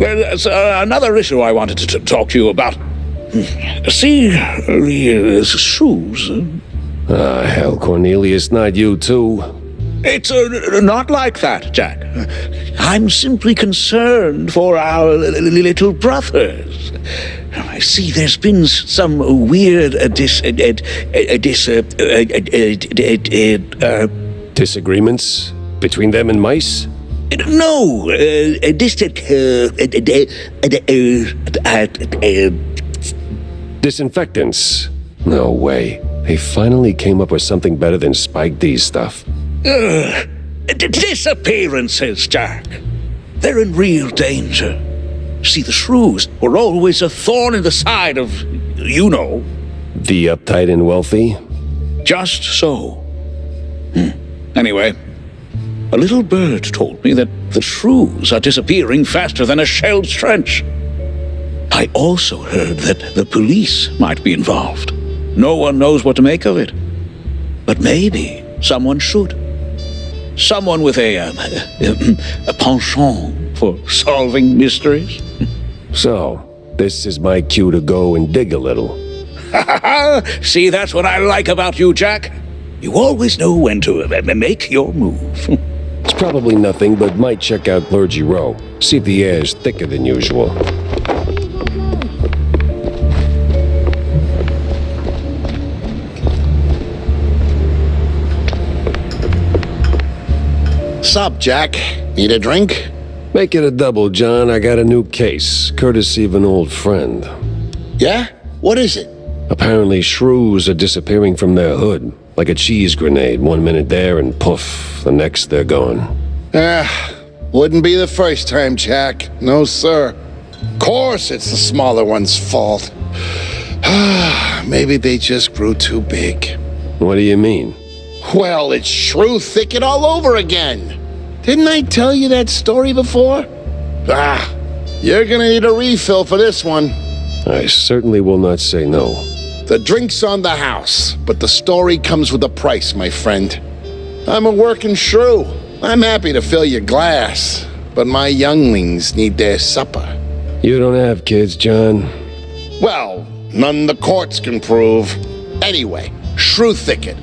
There's another issue I wanted to talk to you about. See, these shoes. Hell, Cornelius, not you too. It's not like that, Jack. I'm simply concerned for our little brothers. I see there's been some weird Disagreements between them and mice? No, Disinfectants? No way. They finally came up with something better than Spike D's stuff. Disappearances, Jack. They're in real danger. See, the shrews were always a thorn in the side of, you know. The uptight and wealthy? Just so. Anyway, a little bird told me that the shrews are disappearing faster than a shelled trench. I also heard that the police might be involved. No one knows what to make of it. But maybe someone should. Someone with a penchant for solving mysteries. So, this is my cue to go and dig a little. See, that's what I like about you, Jack. You always know when to make your move. It's probably nothing, but might check out Clergy Row. See if the air's thicker than usual. Sup, Jack? Need a drink? Make it a double, John. I got a new case, courtesy of an old friend. Yeah? What is it? Apparently, shrews are disappearing from their hood, like a cheese grenade. 1 minute there and poof, the next they're gone. Wouldn't be the first time, Jack. No, sir. Course it's the smaller one's fault. Maybe they just grew too big. What do you mean? Well, it's shrew thicket all over again. Didn't I tell you that story before? You're gonna need a refill for this one. I certainly will not say no. The drink's on the house, but the story comes with a price, my friend. I'm a working shrew. I'm happy to fill your glass, but my younglings need their supper. You don't have kids, John. Well, none the courts can prove. Anyway, shrew thicket.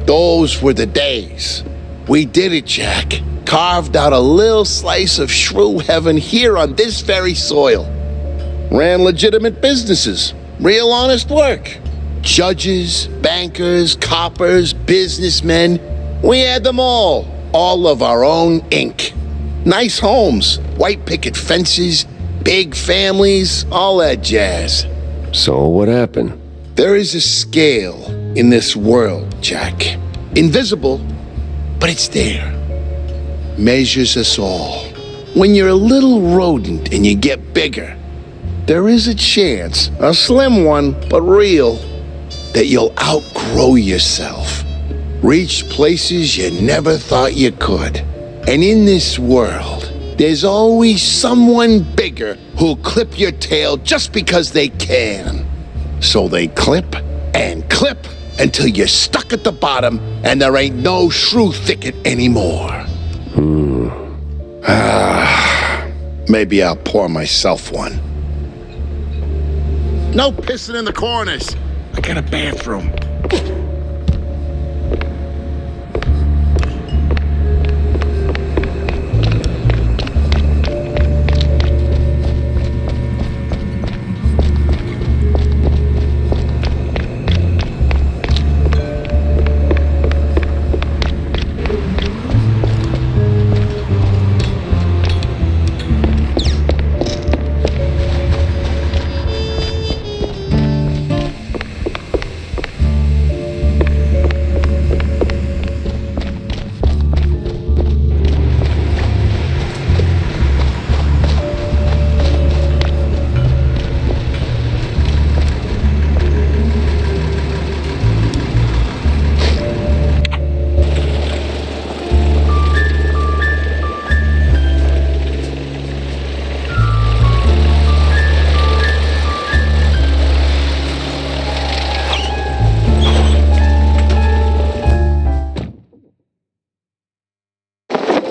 Those were the days. We did it, Jack. Carved out a little slice of shrew heaven here on this very soil. Ran legitimate businesses. Real honest work. Judges, bankers, coppers, businessmen. We had them all. All of our own ink. Nice homes, white picket fences, big families, all that jazz. So what happened? There is a scale in this world, Jack. Invisible, but it's there. Measures us all. When you're a little rodent and you get bigger, there is a chance, a slim one, but real, that you'll outgrow yourself. Reach places you never thought you could. And in this world, there's always someone bigger who'll clip your tail just because they can. So they clip and clip until you're stuck at the bottom and there ain't no shrew thicket anymore. Maybe I'll pour myself one. No pissing in the corners. I got a bathroom.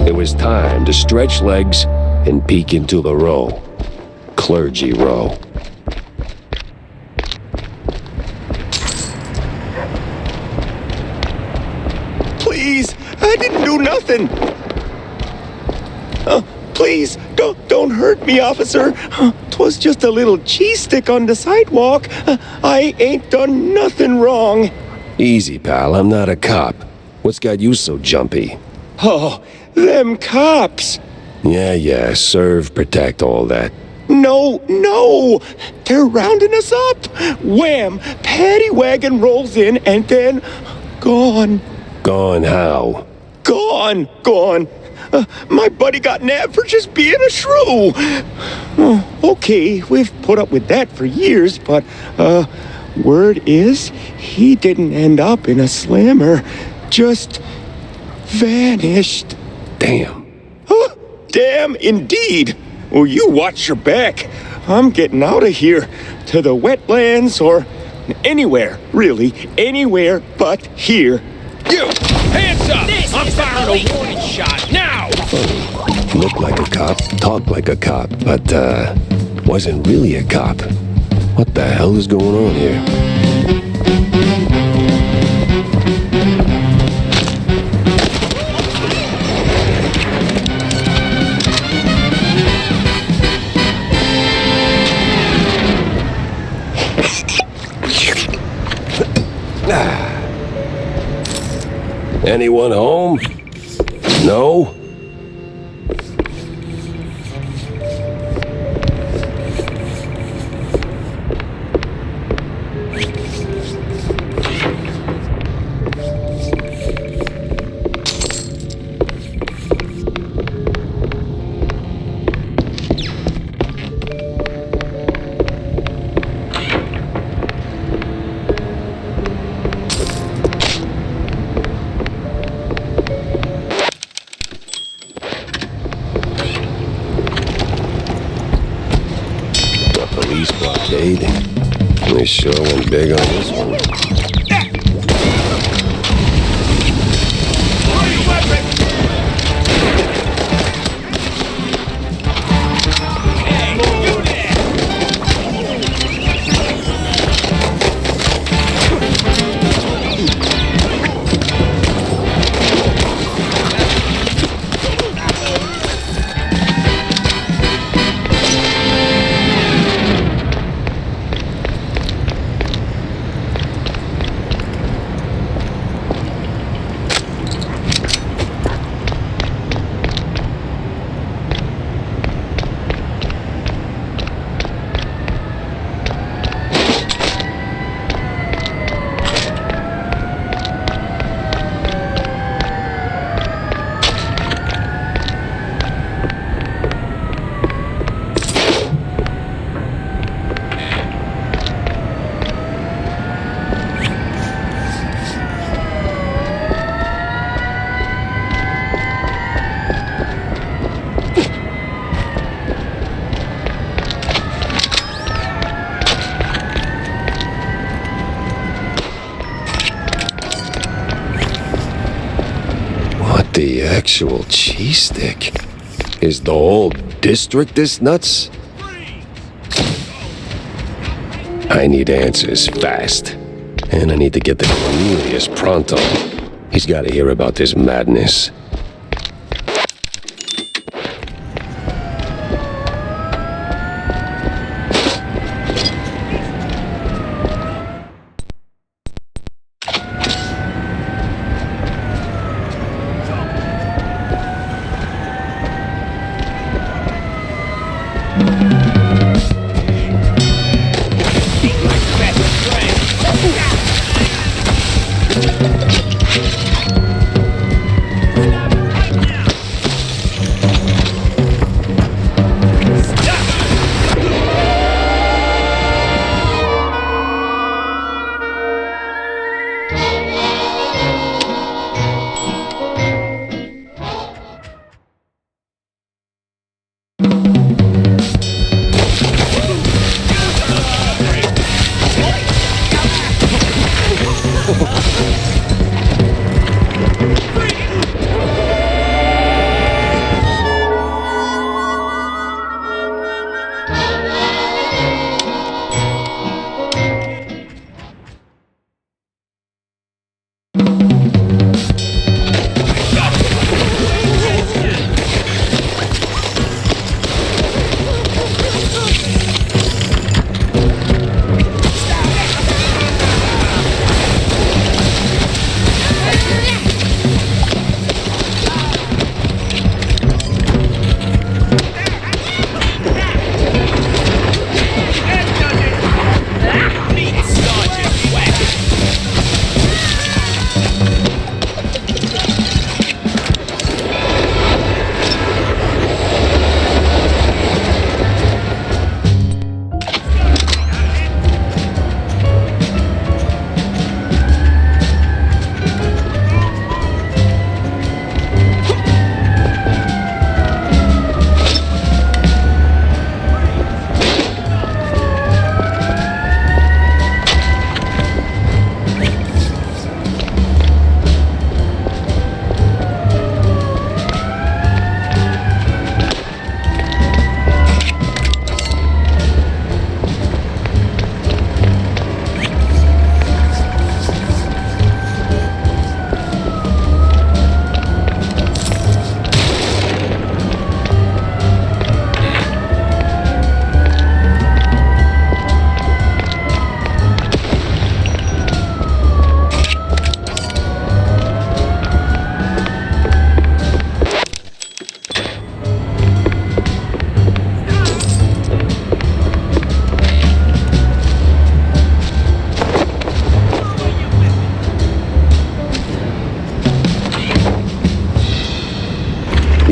It was time to stretch legs and peek into the row. Clergy row. Please, I didn't do nothing. Please, don't hurt me, officer. 'Twas just a little cheese stick on the sidewalk. I ain't done nothing wrong. Easy, pal. I'm not a cop. What's got you so jumpy? Oh, them cops. Yeah, serve, protect, all that. No, they're rounding us up. Wham, paddy wagon rolls in and then gone. Gone how? Gone. My buddy got nabbed for just being a shrew. Okay, we've put up with that for years, but, word is he didn't end up in a slammer. Just vanished. Damn. Damn indeed. Well, you watch your back. I'm getting out of here. To the wetlands or anywhere, really. Anywhere but here. You! Hands up! I'm firing a warning shot now! Looked like a cop, talked like a cop, but, wasn't really a cop. What the hell is going on here? Anyone home? No? Police blockade. They sure went big on this one. The actual cheese stick? Is the whole district this nuts? I need answers fast. And I need to get to Cornelius pronto. He's got to hear about this madness.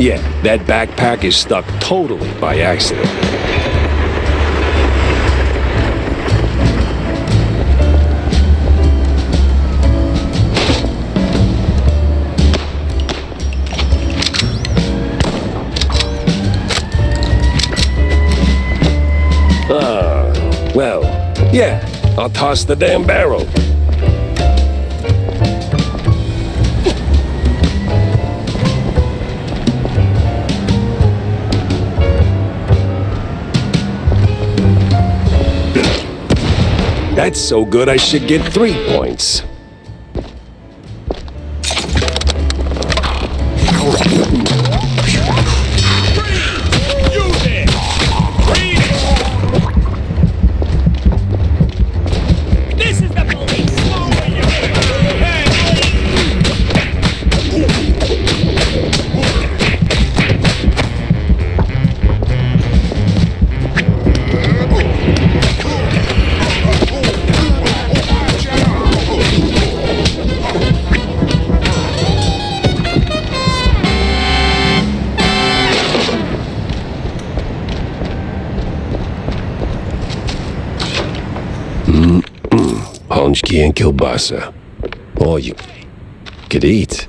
Yeah, that backpack is stuck totally by accident. Well, yeah, I'll toss the damn barrel. That's so good I should get 3 points. Honchki and kielbasa. All you could eat.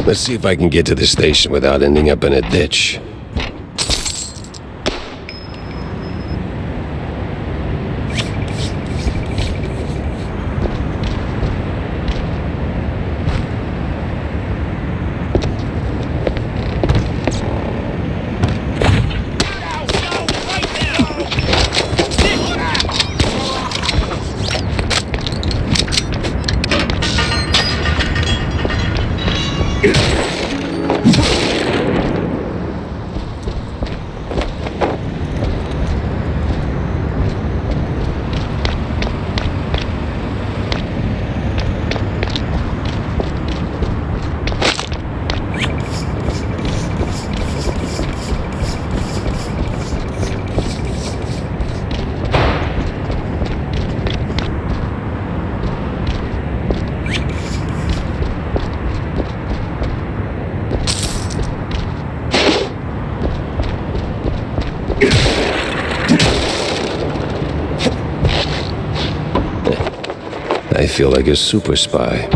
Let's see if I can get to the station without ending up in a ditch. I feel like a super spy.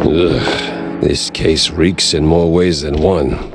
Ugh, this case reeks in more ways than one.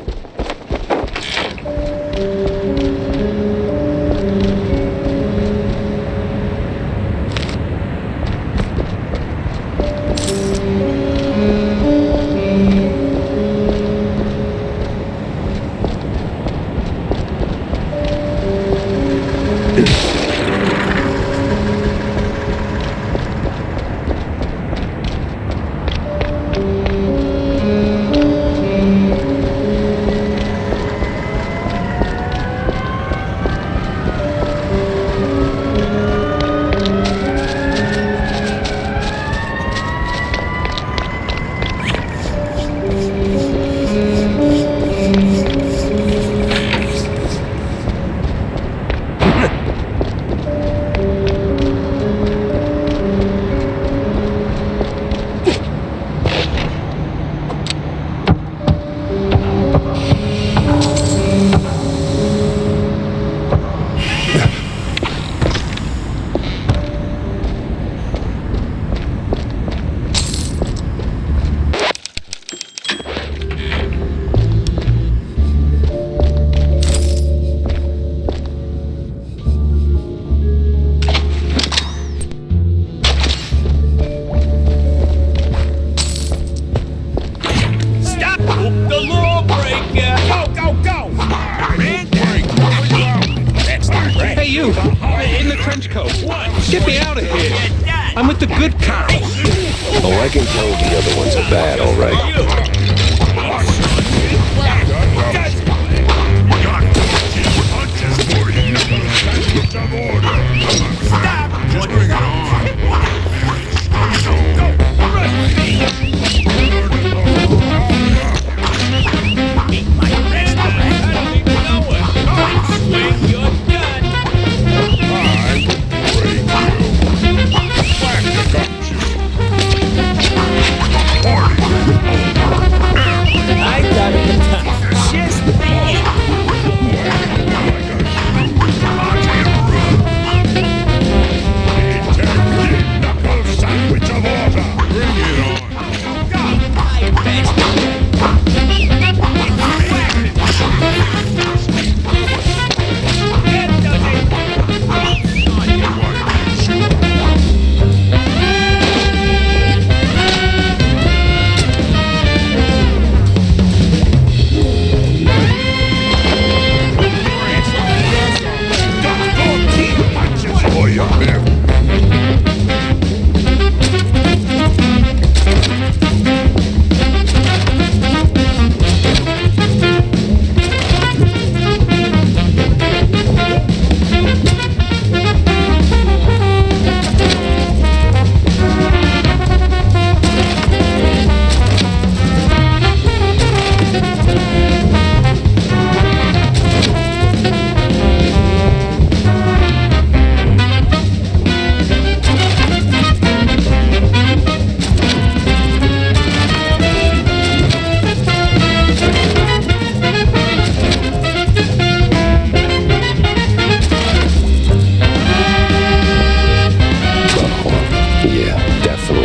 Get me out of here! I'm with the good cops! Oh, I can tell the other ones are bad, all right. Just bring it on. Party!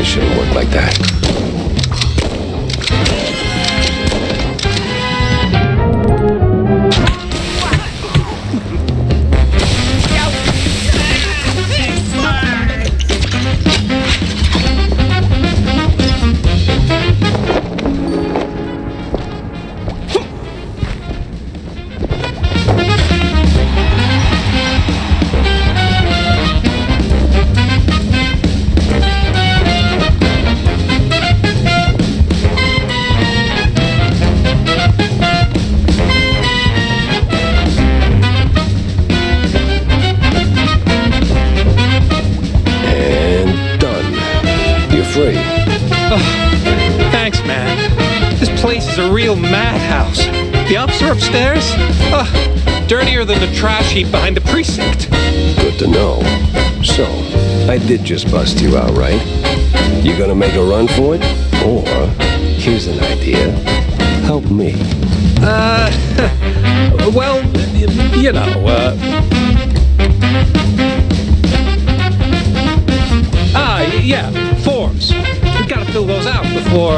shouldn't work like that. Thanks, man. This place is a real madhouse. The ups are upstairs? Dirtier than the trash heap behind the precinct. Good to know. So, I did just bust you out, right? You gonna make a run for it? Or, here's an idea. Help me. Well, you know, yeah, forms. We gotta fill those out before,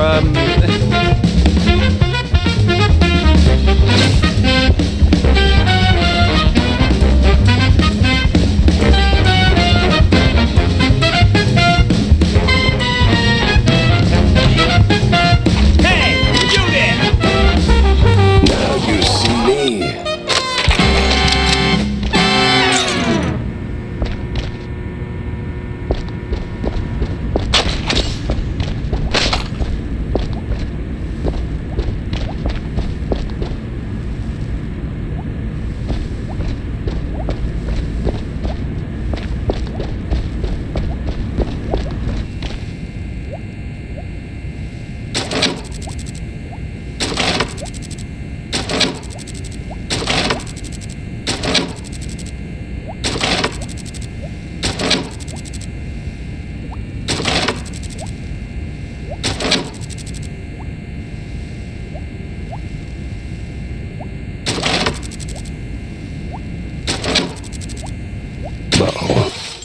Hey, you there! Now you see me.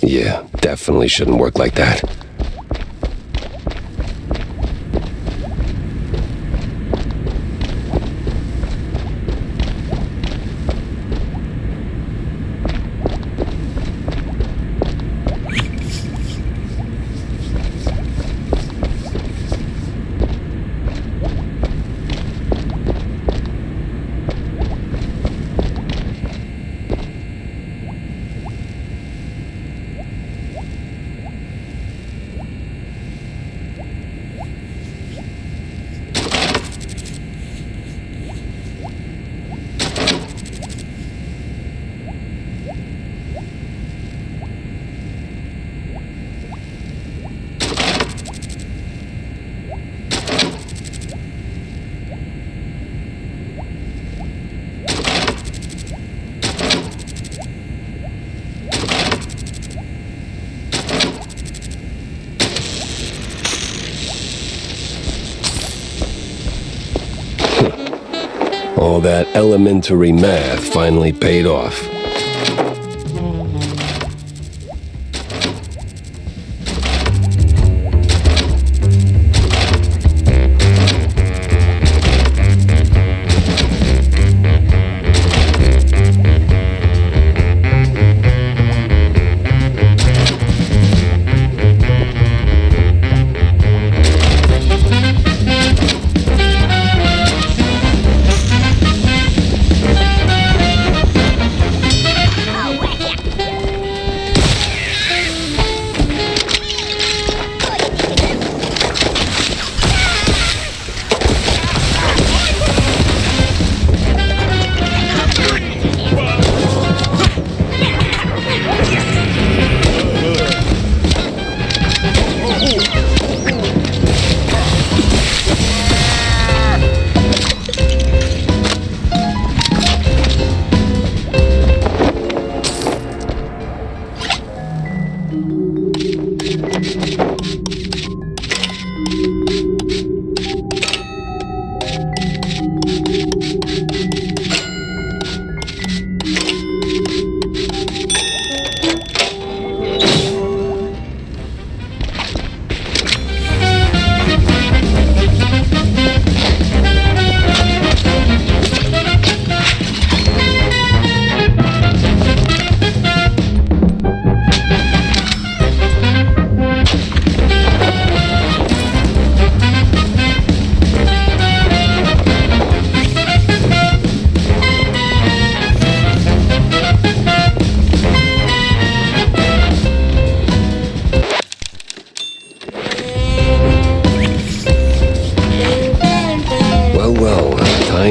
Yeah, definitely shouldn't work like that. All that elementary math finally paid off.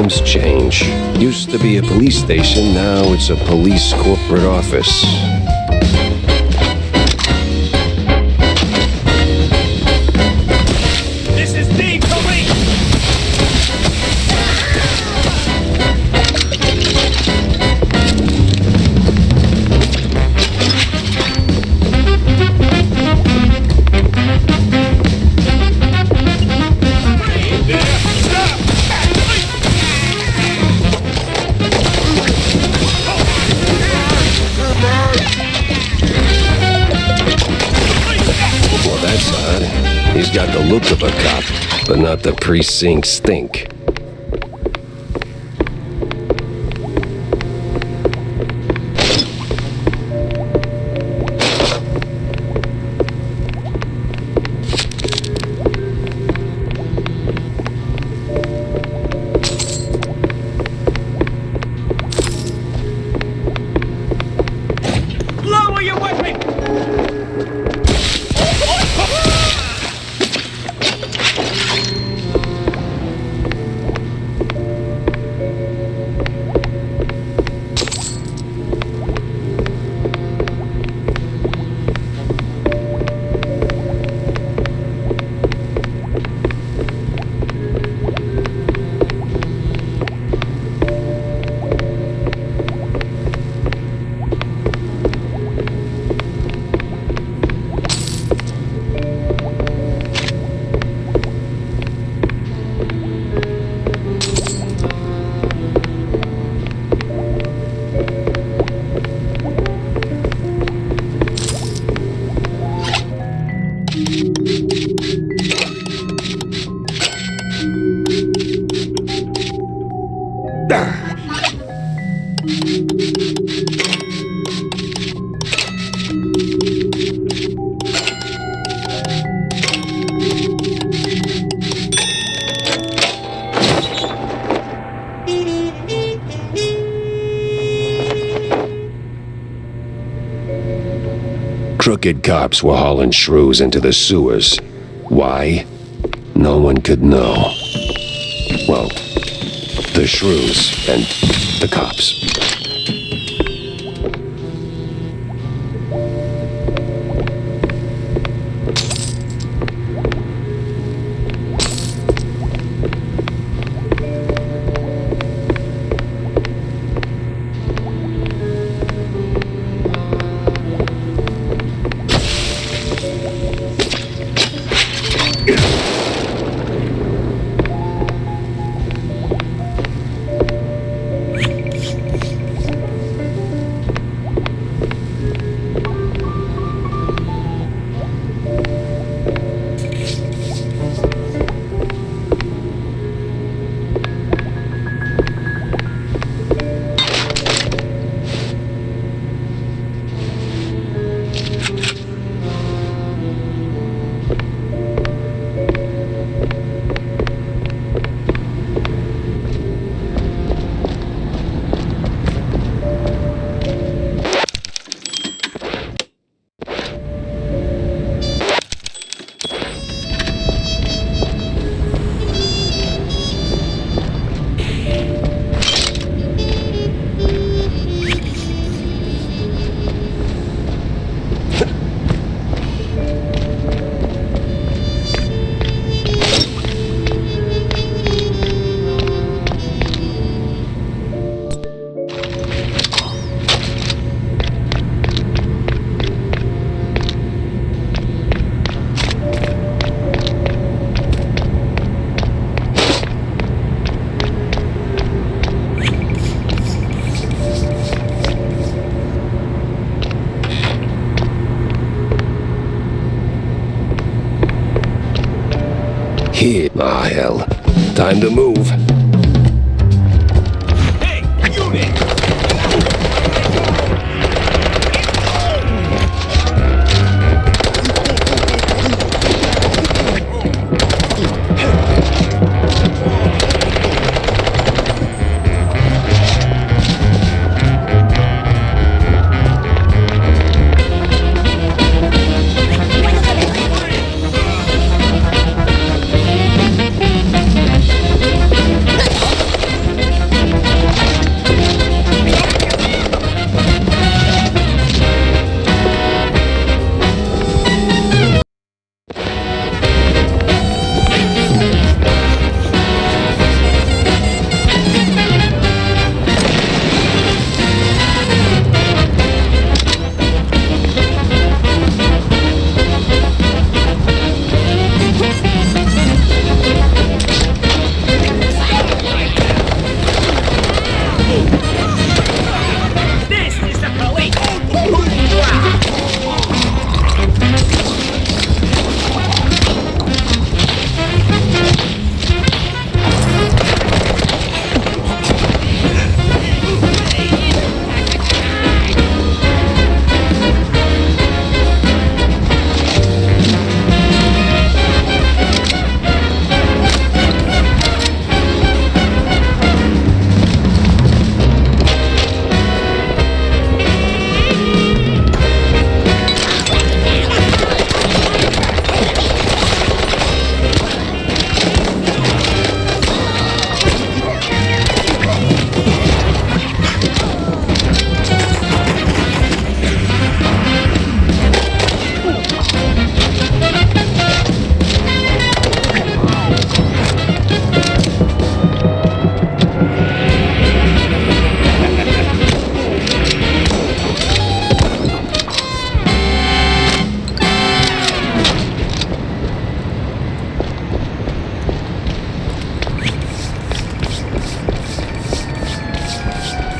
Times change. Used to be a police station, now it's a police corporate office. This is the police! Well, that's odd. He's got the look of a cop, but not the precinct stink. Lower your weapon! Crooked cops were hauling shrews into the sewers. Why? No one could know. Well, the shrews and the cops. Here. Ah, hell. Time to move. Hey, unit!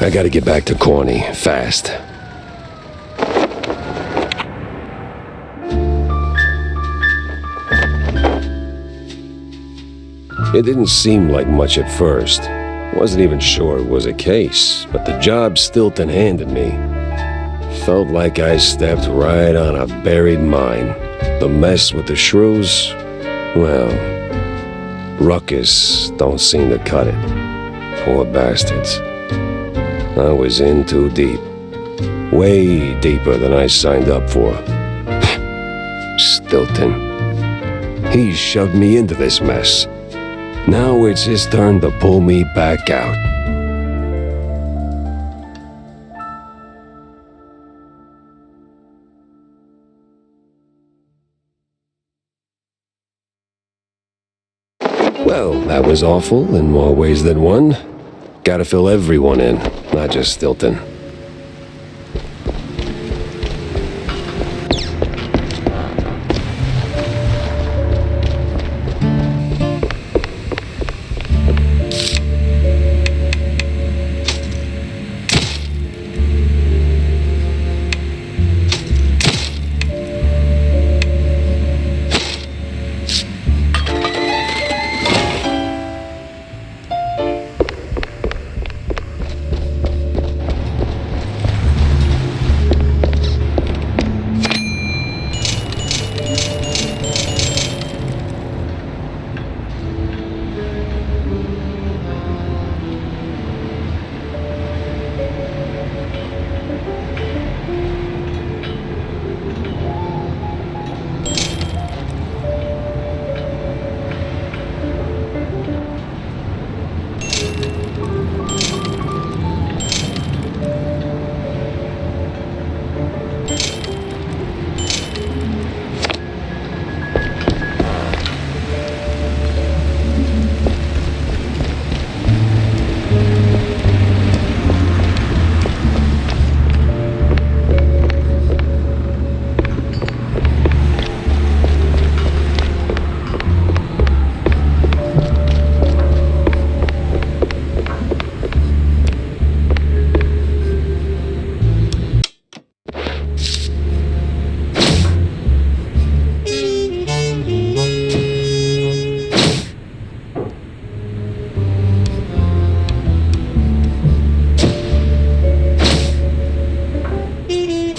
I gotta get back to Corny, fast. It didn't seem like much at first. Wasn't even sure it was a case, but the job Stilton handed me felt like I stepped right on a buried mine. The mess with the shrews, well, ruckus don't seem to cut it. Poor bastards. I was in too deep. Way deeper than I signed up for. Stilton. He shoved me into this mess. Now it's his turn to pull me back out. Well, that was awful in more ways than one. Gotta fill everyone in, not just Stilton.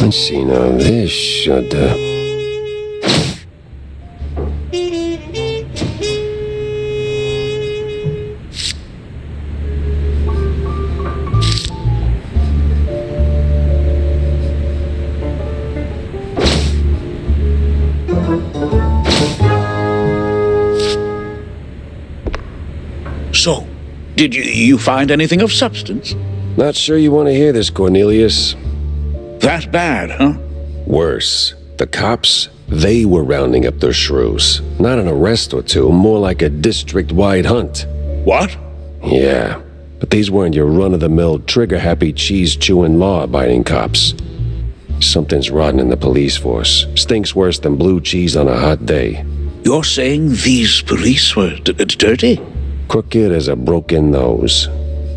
Let's see now, this should, So, did you find anything of substance? Not sure you want to hear this, Cornelius. That bad, huh? Worse. The cops, they were rounding up their shrews. Not an arrest or two, more like a district-wide hunt. What? Yeah, but these weren't your run-of-the-mill, trigger-happy, cheese-chewing, law-abiding cops. Something's rotten in the police force. Stinks worse than blue cheese on a hot day. You're saying these police were dirty? Crooked as a broken nose.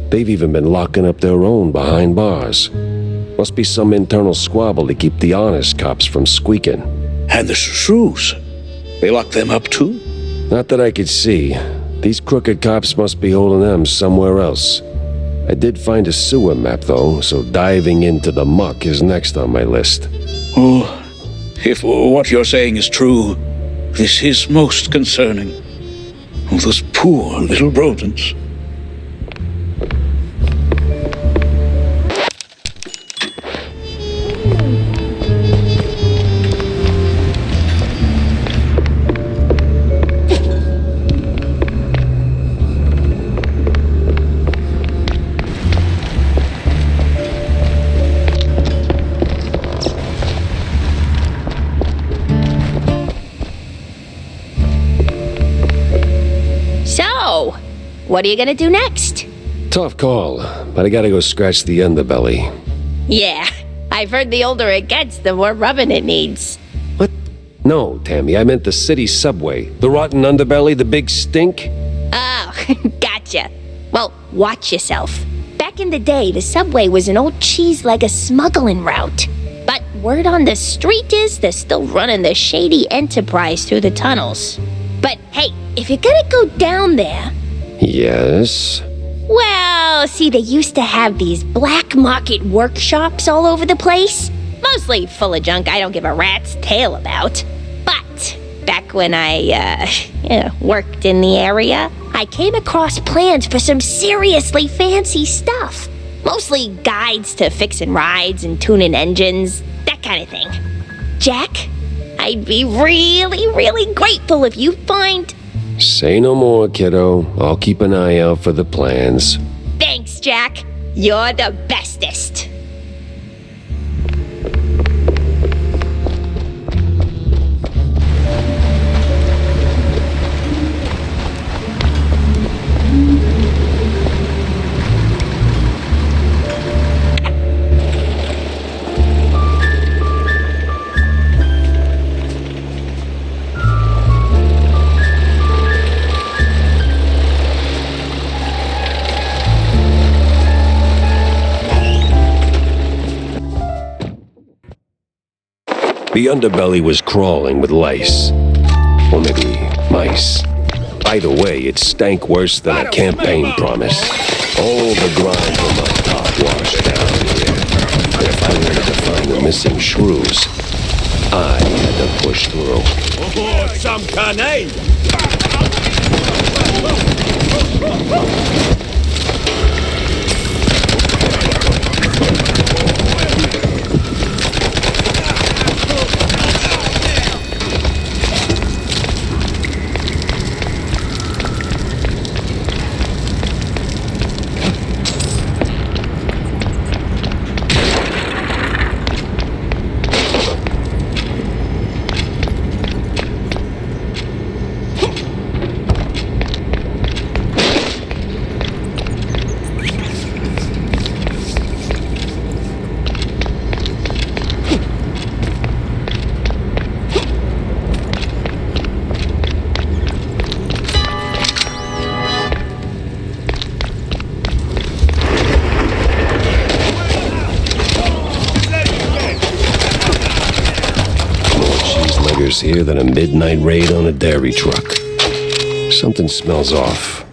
They've even been locking up their own behind bars. Must be some internal squabble to keep the honest cops from squeaking. And the shrews? They locked them up too? Not that I could see. These crooked cops must be holding them somewhere else. I did find a sewer map, though, so diving into the muck is next on my list. Oh, if what you're saying is true, this is most concerning. Oh, those poor little rodents. What are you gonna do next? Tough call, but I gotta go scratch the underbelly. Yeah, I've heard the older it gets, the more rubbing it needs. What? No, Tammy, I meant the city subway. The rotten underbelly, the big stink. Oh, gotcha. Well, watch yourself. Back Back in the day, the subway was an old cheese-legger smuggling route. But word on the street is they're still running the shady enterprise through the tunnels. But hey, if you're gonna go down there... Yes? Well, see, they used to have these black market workshops all over the place. Mostly full of junk I don't give a rat's tail about. But back when I, worked in the area, I came across plans for some seriously fancy stuff. Mostly guides to fixing rides and tuning engines, that kind of thing. Jack, I'd be really, really grateful if you find... Say no more, kiddo. I'll keep an eye out for the plans. Thanks, Jack. You're the bestest. The underbelly was crawling with lice. Or maybe mice. Either way, it stank worse than a campaign promise. All the grime from my top washed down here. If I wanted to find the missing shrews, I had to push through. Oh, some canine! Here than a midnight raid on a dairy truck. Something smells off.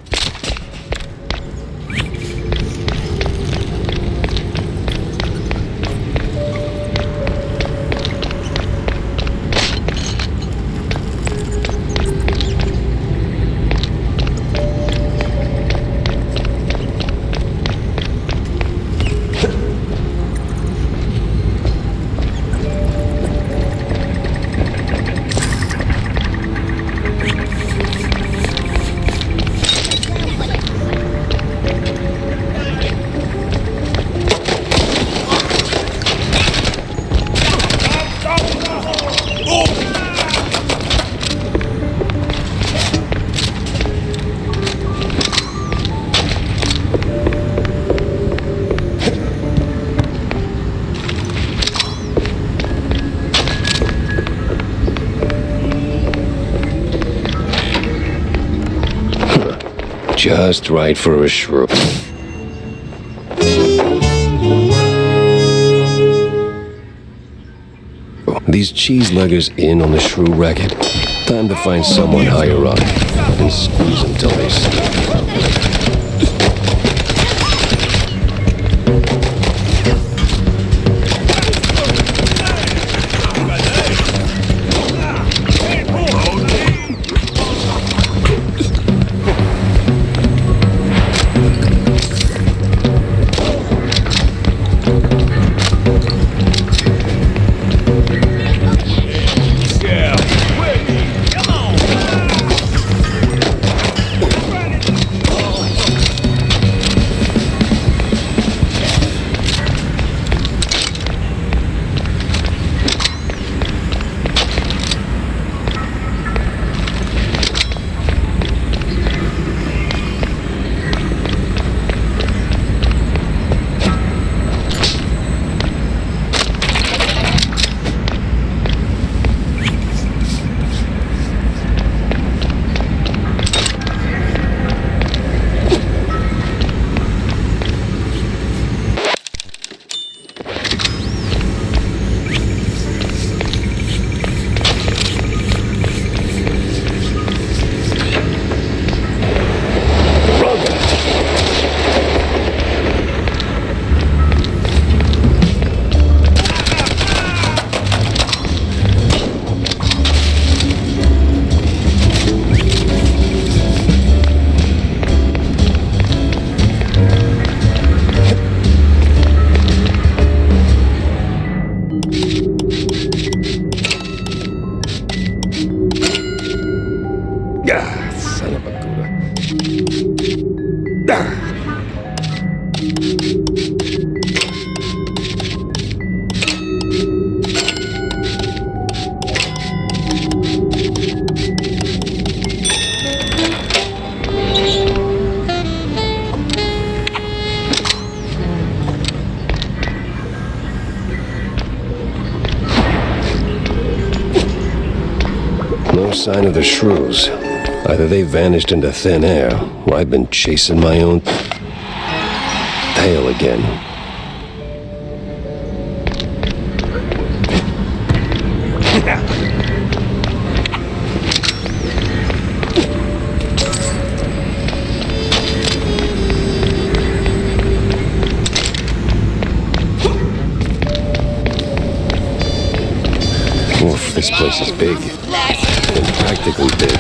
Just right for a shrew. These cheese-leggers in on the shrew racket. Time to find someone higher up and squeeze them till they sleep. Ah, son of a Gouda. Ah. No sign of the shrews. Either they vanished into thin air, or I've been chasing my own tail again. Oof, this place is big. And practically big.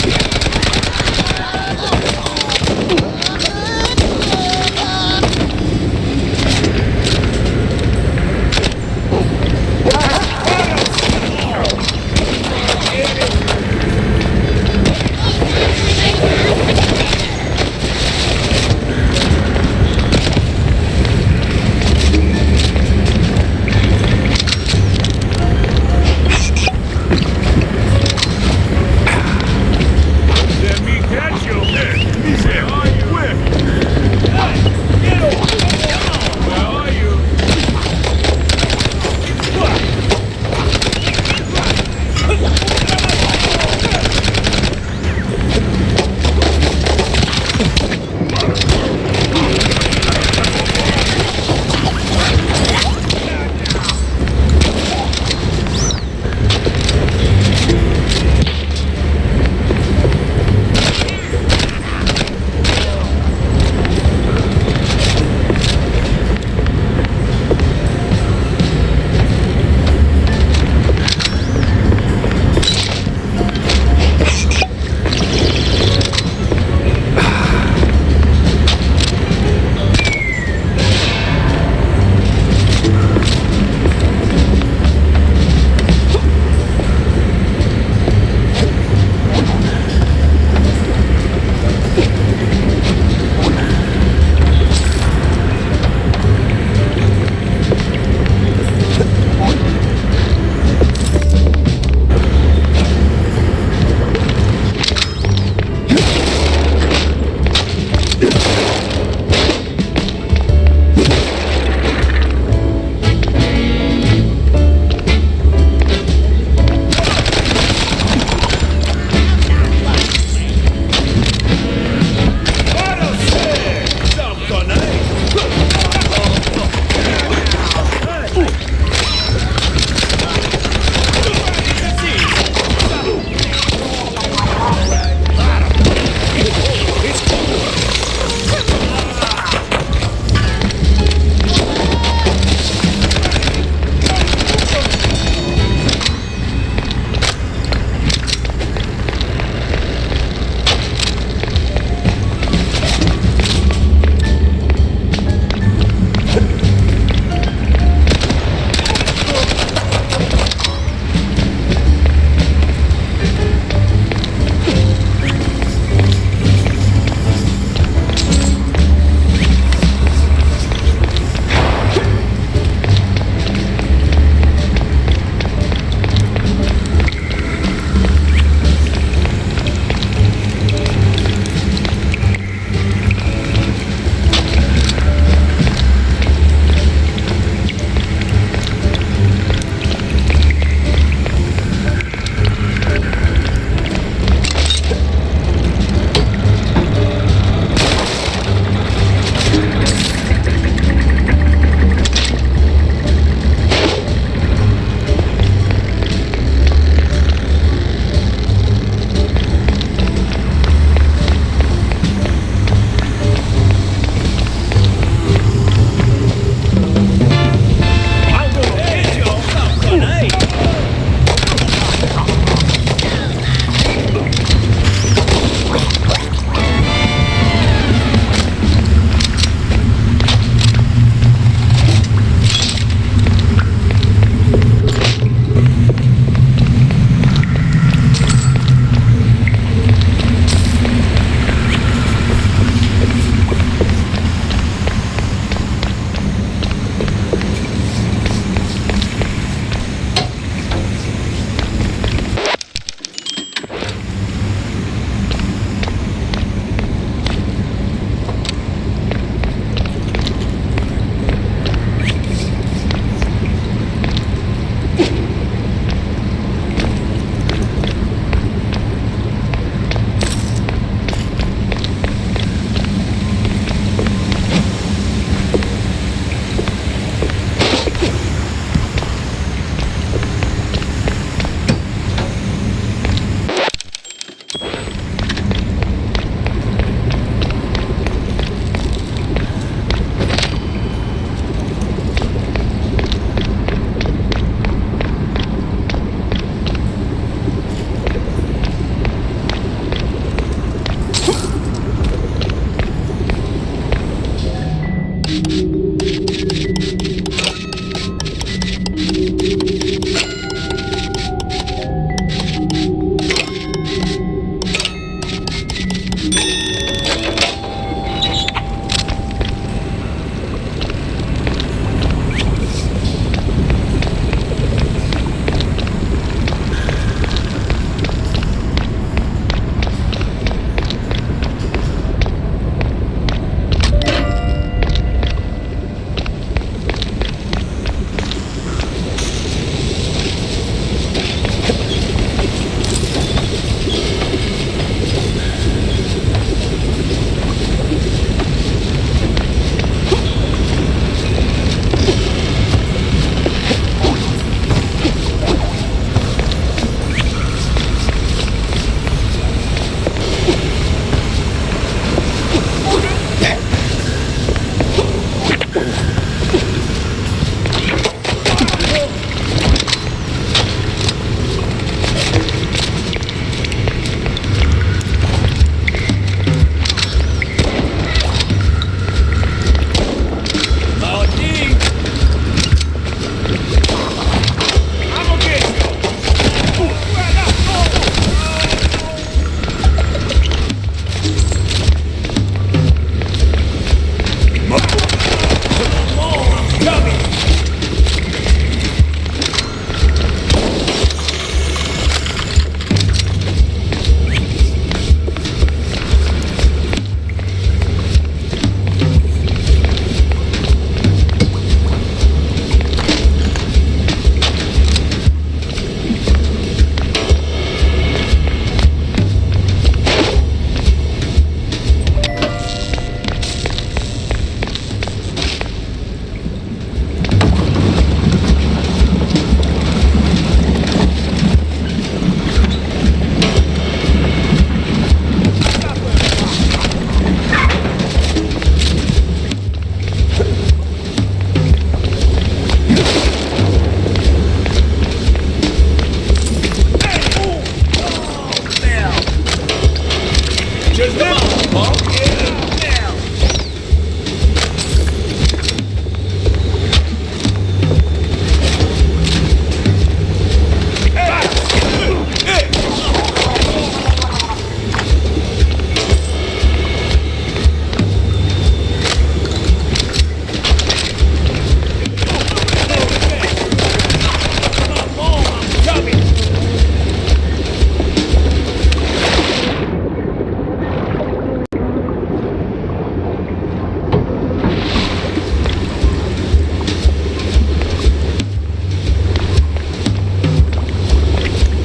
Just come on, Paul. Yeah.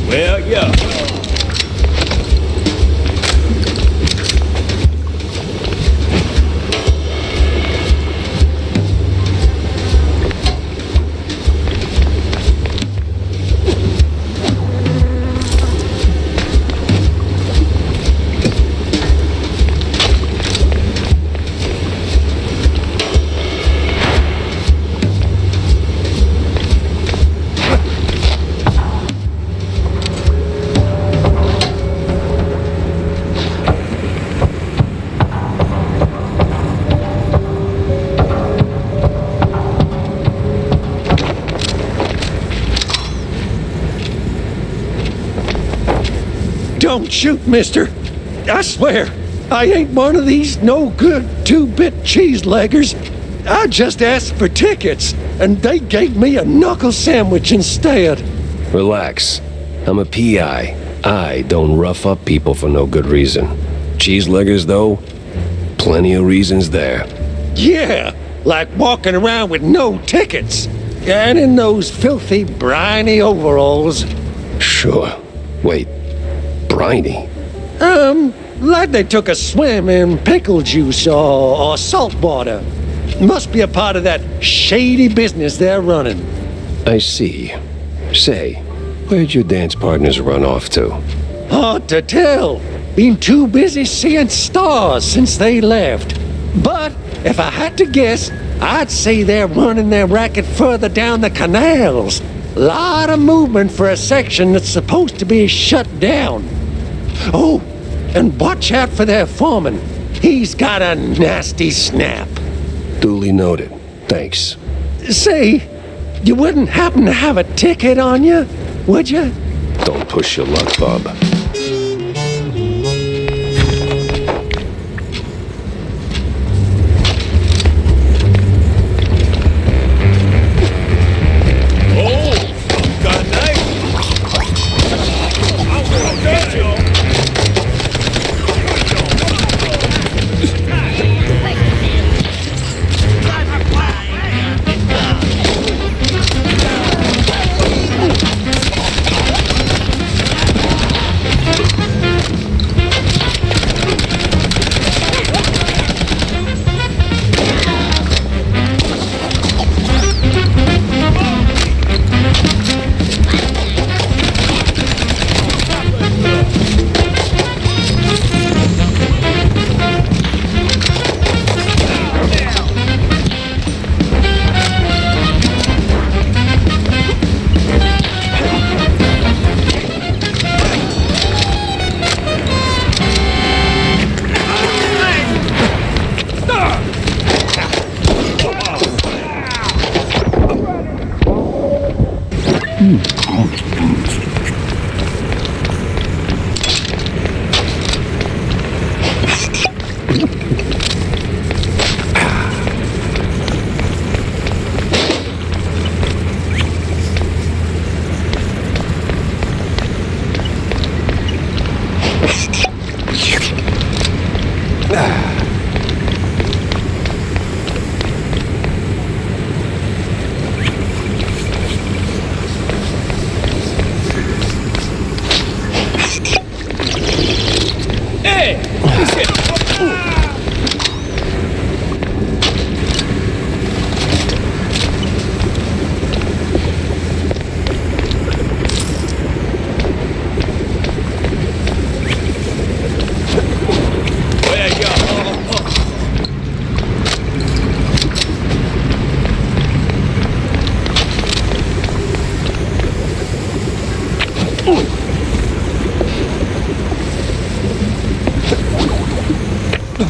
Well, yeah. Don't shoot, mister. I swear, I ain't one of these no-good two-bit cheese-leggers. I just asked for tickets, and they gave me a knuckle sandwich instead. Relax. I'm a PI. I don't rough up people for no good reason. Cheeseleggers, though, plenty of reasons there. Yeah, like walking around with no tickets. And in those filthy, briny overalls. Sure. Wait, briny? Like they took a swim in pickle juice or salt water. Must be a part of that shady business they're running. I see. Say, where'd your dance partners run off to? Hard to tell. Been too busy seeing stars since they left. But if I had to guess, I'd say they're running their racket further down the canals. Lot of movement for a section that's supposed to be shut down. Oh, and watch out for their foreman. He's got a nasty snap. Duly noted. Thanks. Say, you wouldn't happen to have a ticket on you, would you? Don't push your luck, bub. So,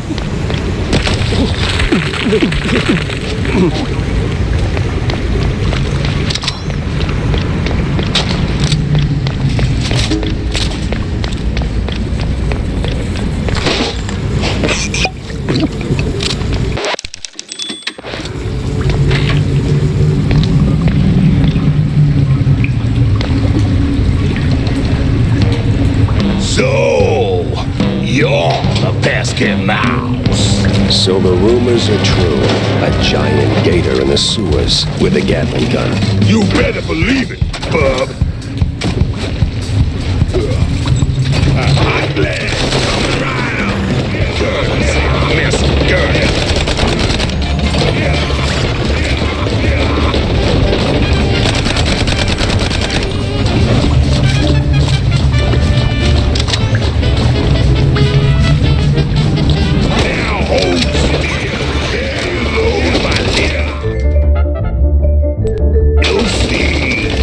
you're the pesky mouse. So the rumors are true. A giant gator in the sewers with a Gatling gun. You better believe it, bub. Hot blast coming right up. Miss Gurney. Now hold still. Load my lip. No seeds.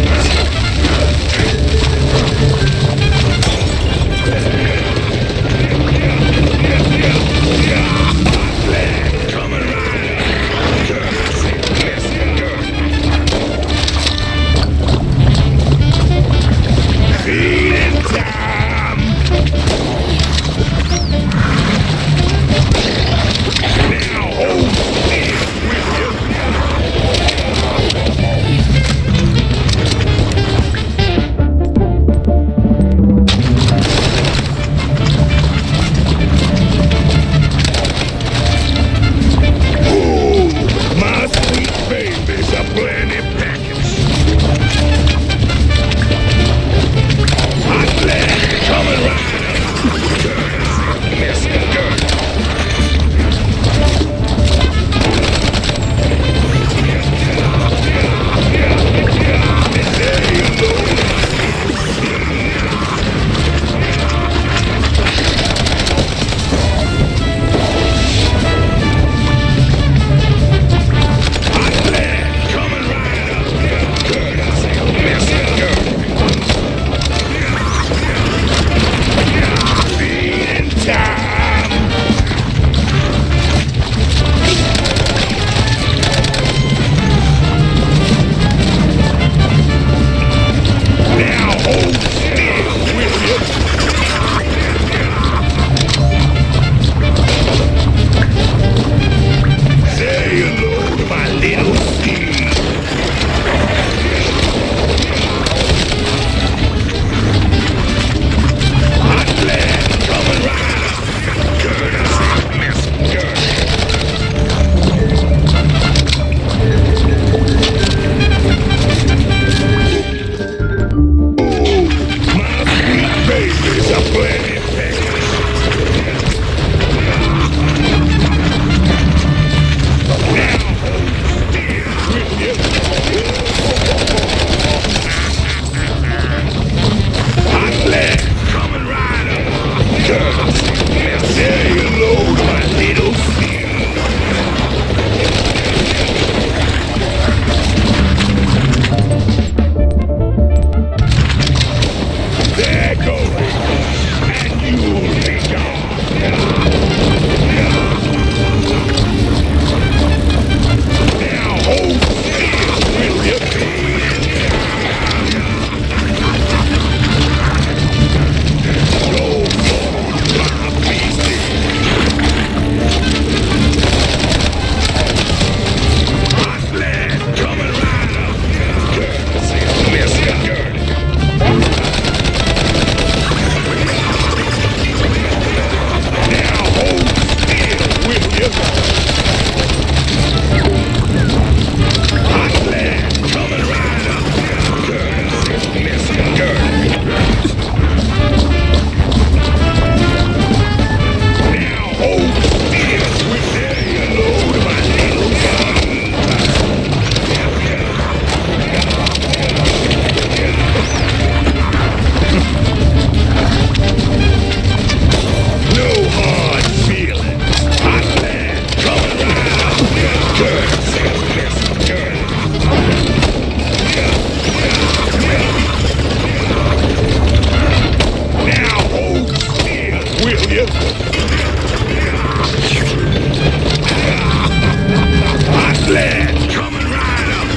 glad coming right up.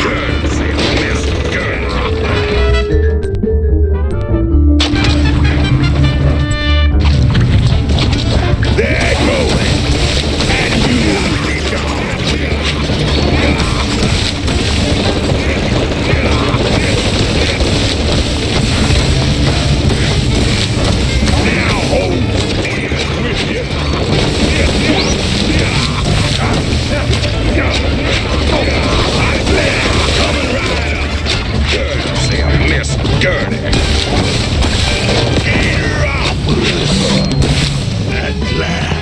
Courtesy of Mr. They're going, and you'll be gone. Now hold with you. I'm glad coming right up. Courtesy of Miss Gurney. At last.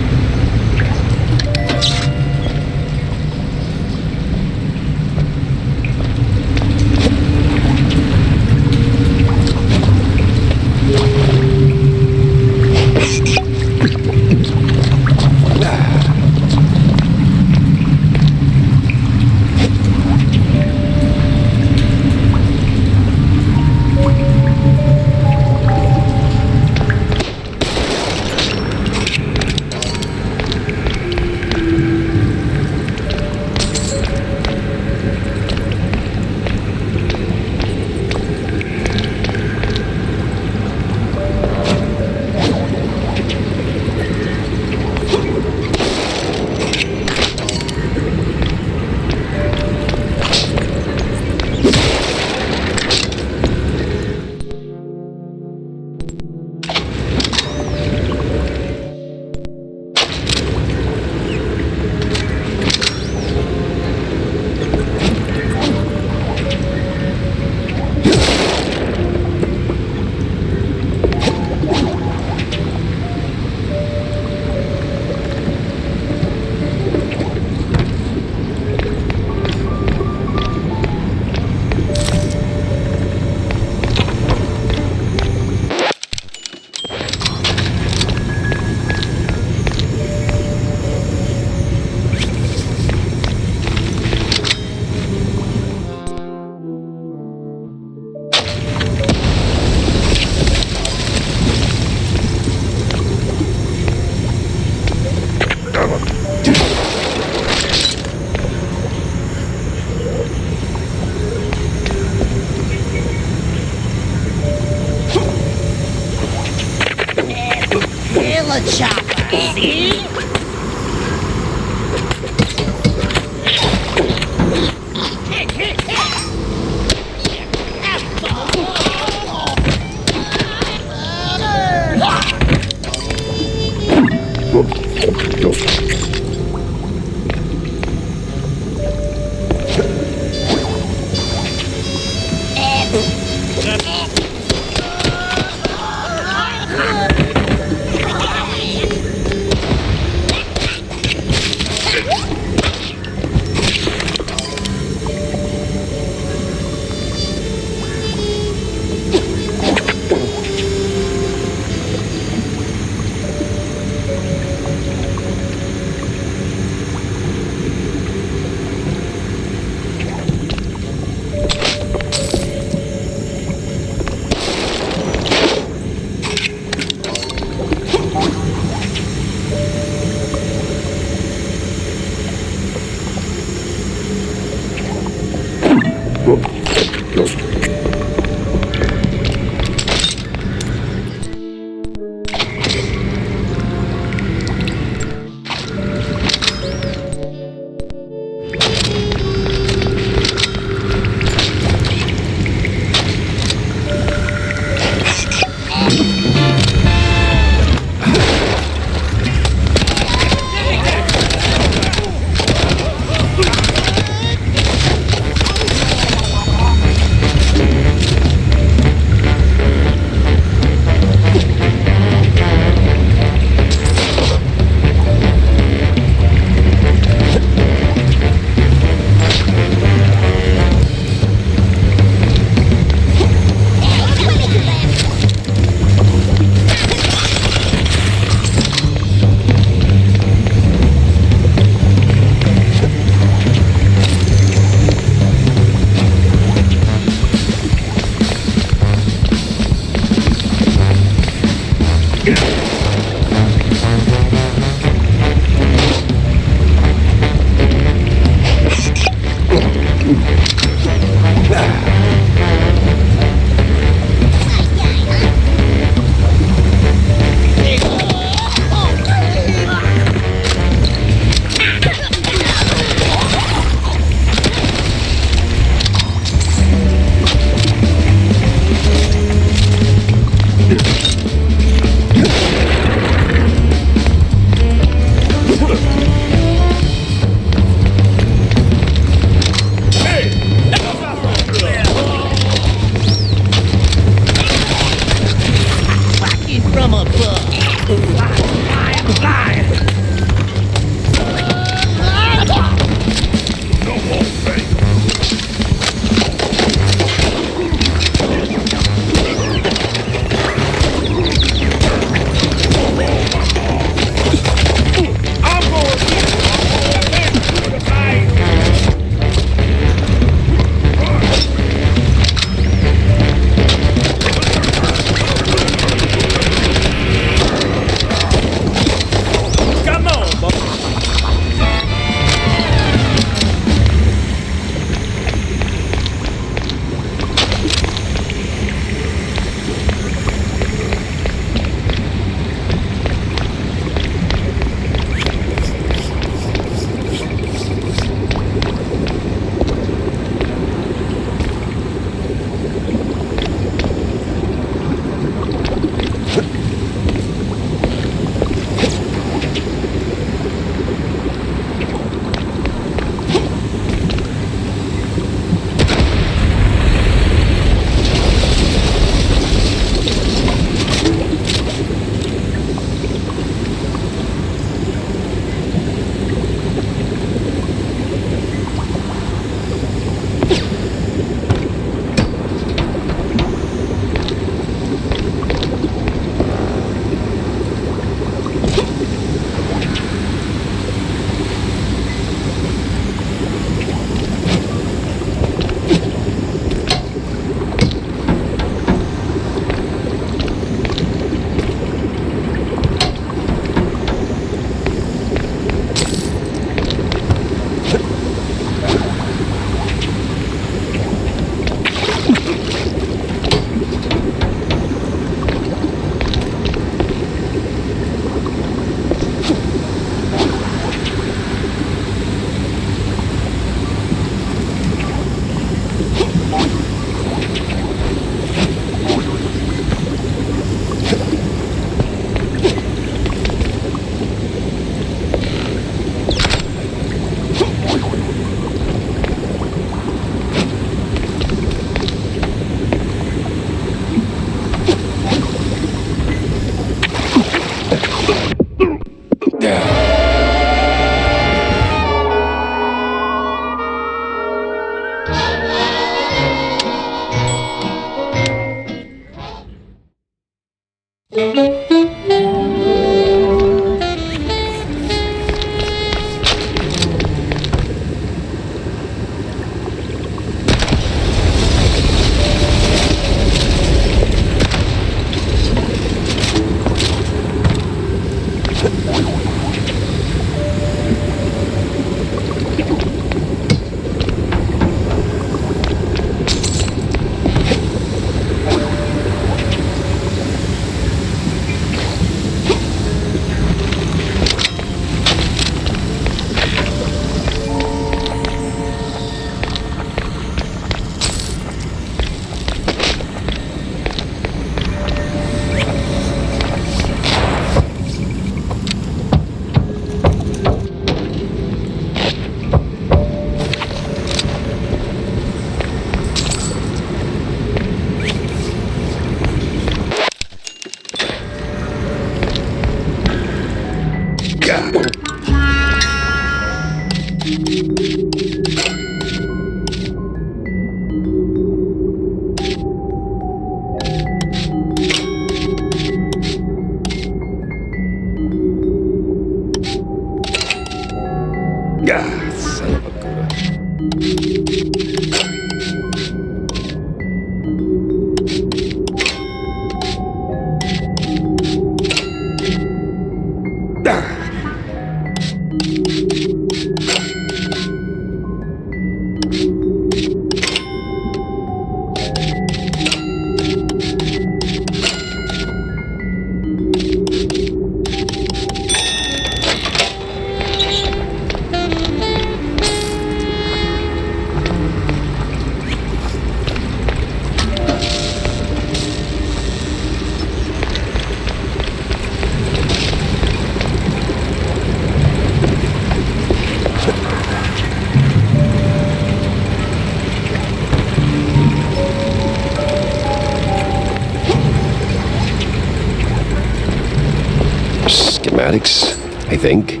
schematics, I think.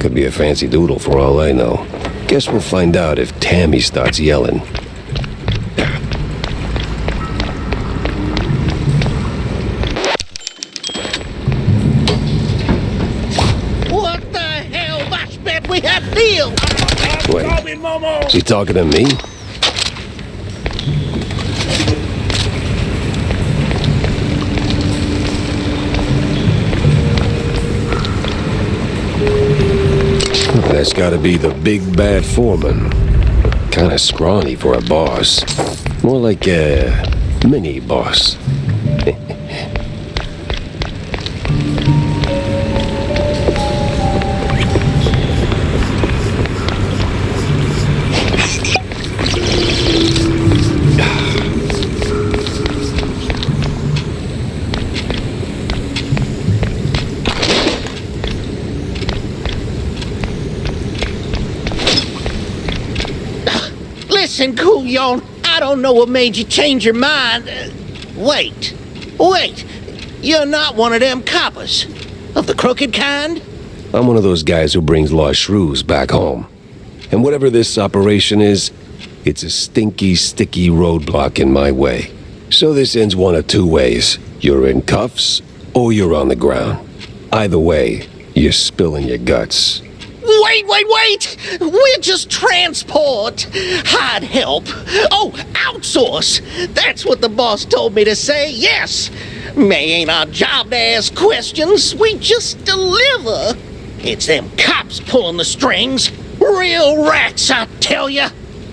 Could be a fancy doodle for all I know. Guess we'll find out if Tammy starts yelling. What the hell? I bet we have deal! Wait, is he talking to me? That's gotta be the big bad foreman. Kinda scrawny for a boss. More like a mini boss. Listen, Couillon, I don't know what made you change your mind. Wait. You're not one of them coppers. Of the crooked kind? I'm one of those guys who brings lost shrews back home. And whatever this operation is, it's a stinky, sticky roadblock in my way. So this ends one of two ways. You're in cuffs, or you're on the ground. Either way, you're spilling your guts. Wait! We're just transport. I'd help. Oh, outsource. That's what the boss told me to say, yes. May ain't our job to ask questions. We just deliver. It's them cops pulling the strings. Real rats, I tell ya.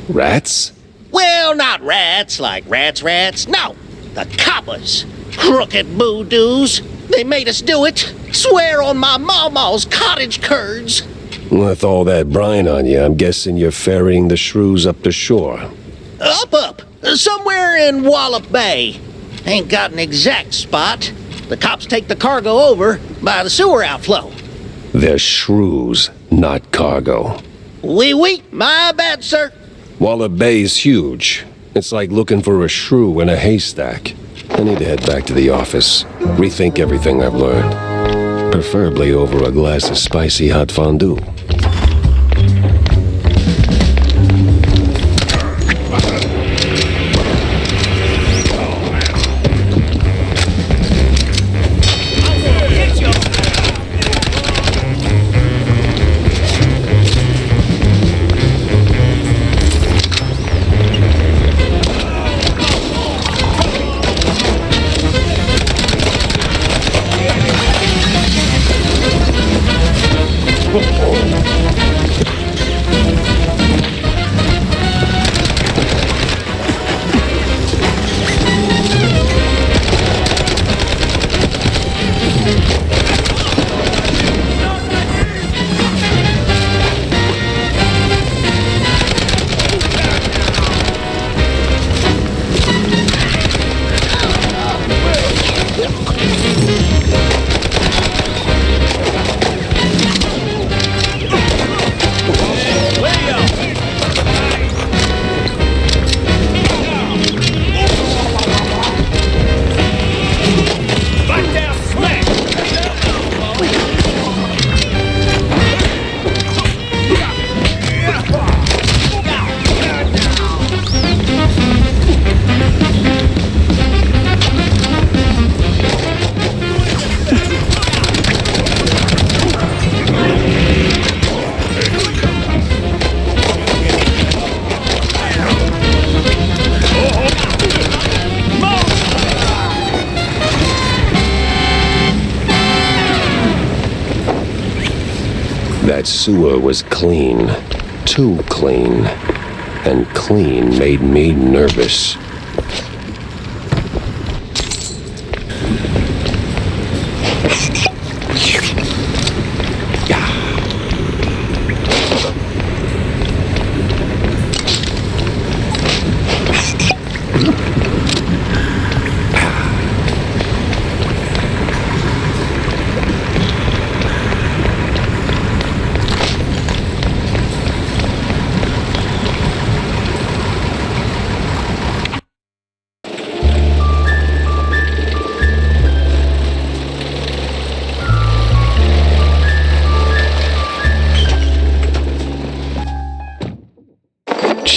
Rats? Well, not rats like rats. No, the coppers. Crooked boodoos. They made us do it. Swear on my mama's cottage curds. With all that brine on you, I'm guessing you're ferrying the shrews up the shore. Up. Somewhere in Wallop Bay. Ain't got an exact spot. The cops take the cargo over by the sewer outflow. They're shrews, not cargo. Oui, my bad, sir. Wallop Bay's huge. It's like looking for a shrew in a haystack. I need to head back to the office, rethink everything I've learned. Preferably over a glass of spicy hot fondue. That sewer was clean. Too clean. And clean made me nervous.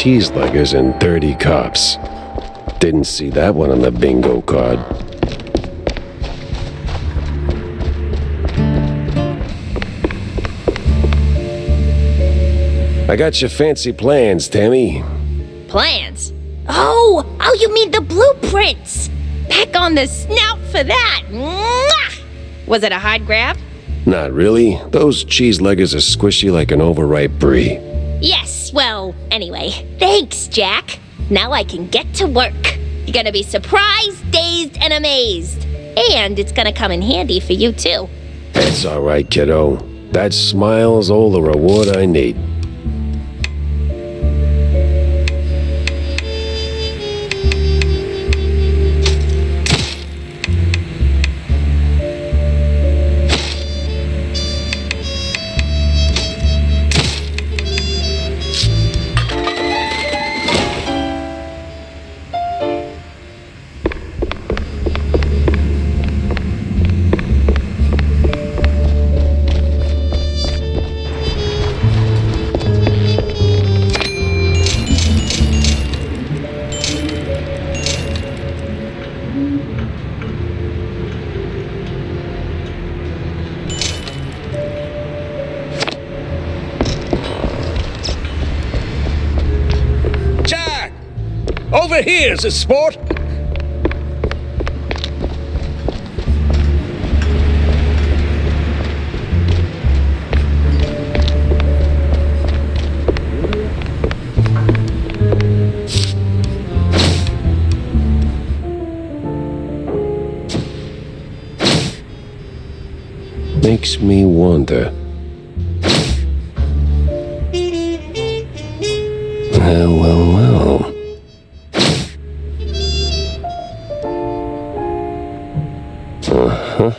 cheeseleggers and 30 cops. Didn't see that one on the bingo card. I got your fancy plans, Tammy. Plans? Oh, you mean the blueprints? Back on the snout for that. Mwah! Was it a hard grab? Not really. Those cheeseleggers are squishy like an overripe brie. Yes, well, anyway, thanks, Jack. Now I can get to work. You're gonna be surprised, dazed, and amazed. And it's gonna come in handy for you, too. That's all right, kiddo. That smile's all the reward I need. Over here, sport! Makes me wonder. Well. Uh-huh.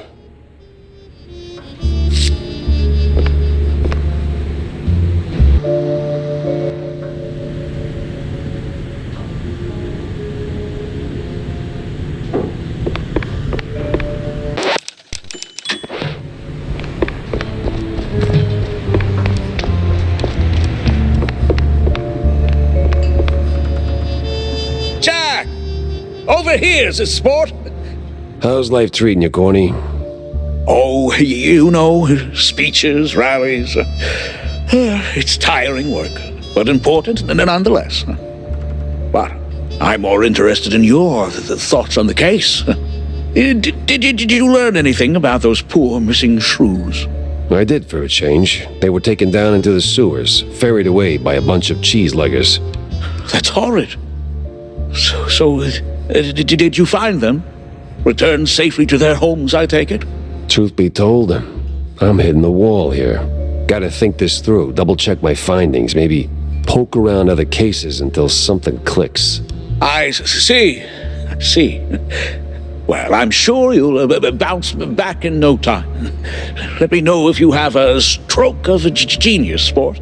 Jack! Over here, sport! How's life treating you, Corny? Oh, you know, speeches, rallies. It's tiring work, but important nonetheless. But I'm more interested in your thoughts on the case. Did you learn anything about those poor missing shrews? I did for a change. They were taken down into the sewers, ferried away by a bunch of cheeseleggers. That's horrid. So, did you find them? Returned safely to their homes, I take it? Truth be told, I'm hitting the wall here. Gotta think this through, double-check my findings, maybe poke around other cases until something clicks. I see. Well, I'm sure you'll bounce back in no time. Let me know if you have a stroke of genius, sport.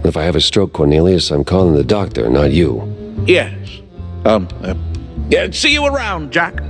If I have a stroke, Cornelius, I'm calling the doctor, not you. Yes. Yeah, see you around, Jack.